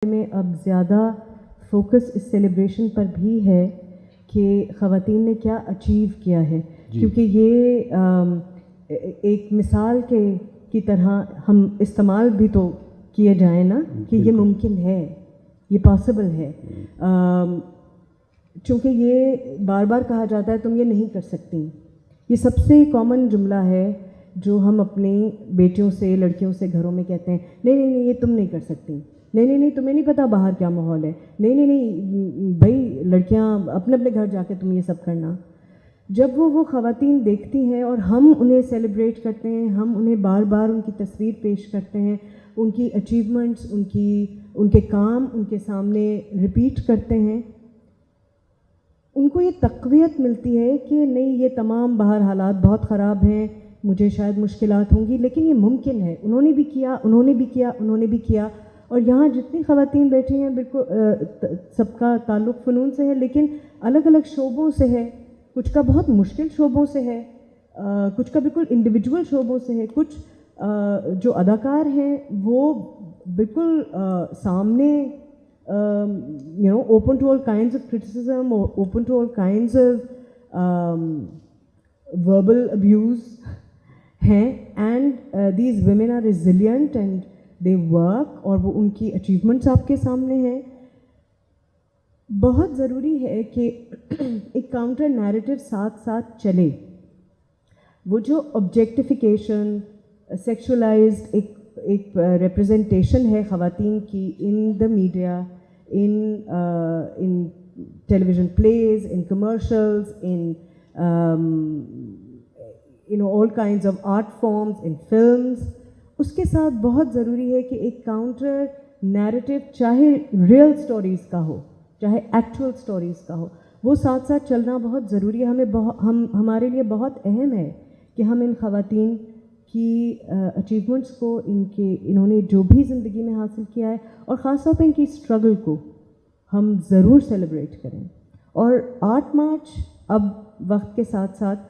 میں اب زیادہ فوکس اس سیلیبریشن پر بھی ہے کہ خواتین نے کیا اچیو کیا ہے، کیونکہ یہ ایک مثال کی طرح ہم استعمال بھی تو کیے جائیں نا کہ یہ ممکن ہے، یہ پاسبل ہے، چونکہ یہ بار بار کہا جاتا ہے تم یہ نہیں کر سکتی. یہ سب سے کامن جملہ ہے جو ہم اپنی بیٹیوں سے، لڑکیوں سے گھروں میں کہتے ہیں، نہیں نہیں نہیں یہ تم نہیں کر سکتی، نہیں نہیں نہیں تمہیں نہیں پتہ باہر کیا ماحول ہے، نہیں نہیں نہیں بھائی لڑکیاں اپنے اپنے گھر جا کے تم یہ سب کرنا. جب وہ خواتین دیکھتی ہیں اور ہم انہیں سیلیبریٹ کرتے ہیں، ہم انہیں بار بار ان کی تصویر پیش کرتے ہیں، ان کی اچیومنٹس، ان کے کام ان کے سامنے ریپیٹ کرتے ہیں، ان کو یہ تقویت ملتی ہے کہ نہیں یہ تمام باہر حالات بہت خراب ہیں، مجھے شاید مشکلات ہوں گی لیکن یہ ممکن ہے. انہوں نے بھی کیا، انہوں نے بھی کیا، انہوں نے بھی کیا. اور یہاں جتنی خواتین بیٹھی ہیں بالکل سب کا تعلق فنون سے ہے، لیکن الگ الگ شعبوں سے ہے. کچھ کا بہت مشکل شعبوں سے ہے، کچھ کا بالکل انڈیویجول شعبوں سے ہے. کچھ جو اداکار ہیں وہ بالکل سامنے open to all kinds of criticism, or open to all kinds of verbal abuse ہیں. And these women are resilient and they work, اور وہ ان کی achievements آپ کے سامنے ہیں. بہت ضروری ہے کہ ایک کاؤنٹر نیریٹو ساتھ ساتھ چلے. وہ جو آبجیکٹیفیکیشن، سیکشولائزڈ ایک ریپرزنٹیشن ہے خواتین کی in the media, in television plays, in commercials, in all kinds of art forms, in films. اس کے ساتھ بہت ضروری ہے کہ ایک کاؤنٹر نیریٹو چاہے ریئل سٹوریز کا ہو، چاہے ایکچوئل سٹوریز کا ہو، وہ ساتھ ساتھ چلنا بہت ضروری ہے. ہمارے لیے بہت اہم ہے کہ ہم ان خواتین کی اچیومنٹس کو، انہوں نے جو بھی زندگی میں حاصل کیا ہے، اور خاص طور پہ ان کی اسٹرگل کو ہم ضرور سیلیبریٹ کریں. اور 8 مارچ اب وقت کے ساتھ ساتھ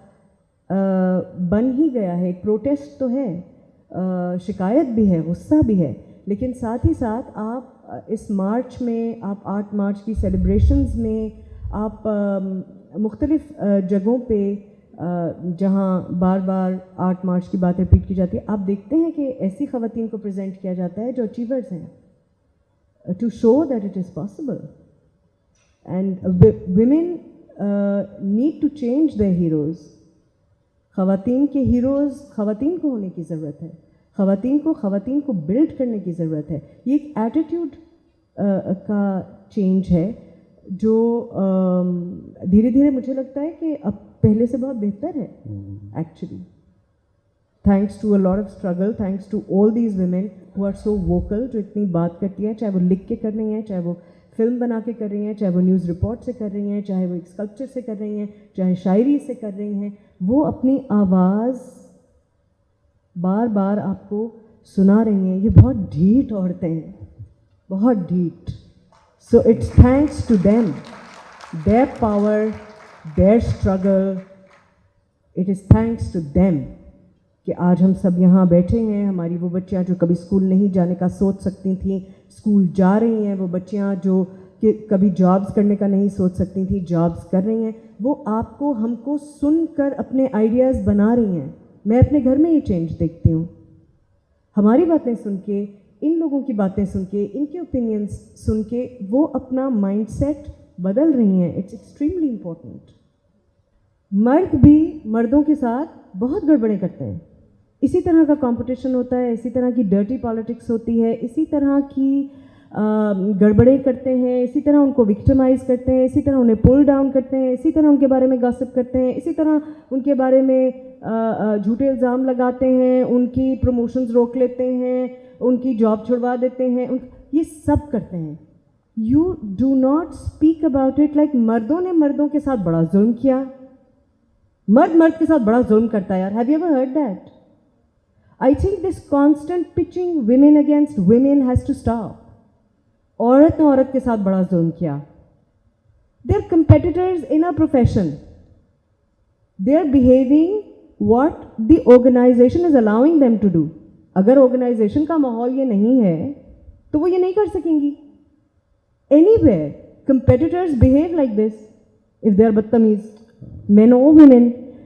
بن ہی گیا ہے. ایک پروٹیسٹ تو ہے، شکایت بھی ہے، غصہ بھی ہے، لیکن ساتھ ہی ساتھ آپ اس مارچ میں، آپ 8 مارچ کی سیلیبریشنز میں، آپ مختلف جگہوں پہ جہاں بار بار 8 مارچ کی بات ریپیٹ کی جاتی ہے، آپ دیکھتے ہیں کہ ایسی خواتین کو پریزنٹ کیا جاتا ہے جو اچیورز ہیں، to show that it is possible. And women need to change their heroes. خواتین کے ہیروز خواتین کو ہونے کی ضرورت ہے، خواتین کو بلڈ کرنے کی ضرورت ہے. یہ ایک ایٹیٹیوڈ کا چینج ہے جو دھیرے دھیرے مجھے لگتا ہے کہ اب پہلے سے بہت بہتر ہے actually. Thanks to a lot of struggle, thanks to all these women who are so vocal, جو اتنی بات کرتی ہیں، چاہے وہ لکھ کے کر رہی ہیں، چاہے وہ فلم بنا کے کر رہی ہیں، چاہے وہ نیوز رپورٹ سے کر رہی ہیں، چاہے وہ ایک اسکلپچر سے کر رہی ہیں، چاہے شاعری سے کر رہی ہیں. وہ اپنی آواز بار بار آپ کو سنا رہی ہیں. یہ بہت ڈھیٹ عورتیں ہیں، بہت ڈھیٹ. So it's thanks to them, their power, their struggle. It is thanks to them کہ آج ہم سب یہاں بیٹھے ہیں. ہماری وہ بچیاں جو کبھی اسکول نہیں جانے کا سوچ سکتی تھیں، اسکول جا رہی ہیں. وہ بچیاں جو کہ کبھی جابس کرنے کا نہیں سوچ سکتی تھیں، جابس کر رہی ہیں. وہ آپ کو، ہم کو سن کر اپنے آئیڈیاز بنا رہی ہیں. میں اپنے گھر میں یہ چینج دیکھتی ہوں. ہماری باتیں سن کے، ان لوگوں کی باتیں سن کے، ان کے اوپینینس سن کے وہ اپنا مائنڈ سیٹ بدل رہی ہیں. It's extremely important. مرد بھی مردوں کے ساتھ بہت گڑبڑیں کرتے ہیں. اسی طرح کا کمپٹیشن ہوتا ہے، اسی طرح کی ڈرٹی پالیٹکس ہوتی ہے، اسی طرح کی گڑبڑیں کرتے ہیں، اسی طرح ان کو وکٹمائز کرتے ہیں، اسی طرح انہیں پل ڈاؤن کرتے ہیں، اسی طرح ان کے بارے میں گاسپ کرتے ہیں، اسی طرح ان کے بارے میں جھوٹے الزام لگاتے ہیں، ان کی پروموشنز روک لیتے ہیں، ان کی جاب چھڑوا دیتے ہیں. یہ سب کرتے ہیں. You do not speak about it like مردوں نے مردوں کے ساتھ بڑا ظلم کیا. مرد کے ساتھ بڑا ظلم کرتا ہے یار. Have you ever heard that? I think this constant pitching women against women has to stop. عورت نے عورت کے ساتھ بڑا ظلم کیا. They are competitors in a profession. They are behaving what the organization is allowing them to do. اگر organization کا ماحول یہ نہیں ہے تو وہ یہ نہیں کر سکیں گی. anywhere competitors behave like this if they are badtameez, men or women,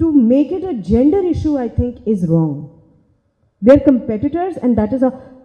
To make it a gender issue I think is wrong. They are competitors and that is a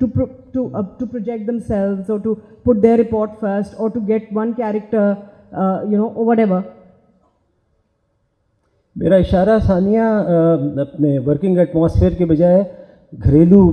to project themselves or to put their report first or to get one character or whatever. میرا اشارہ ثانیہ اپنے working atmosphere کے بجائے گھریلو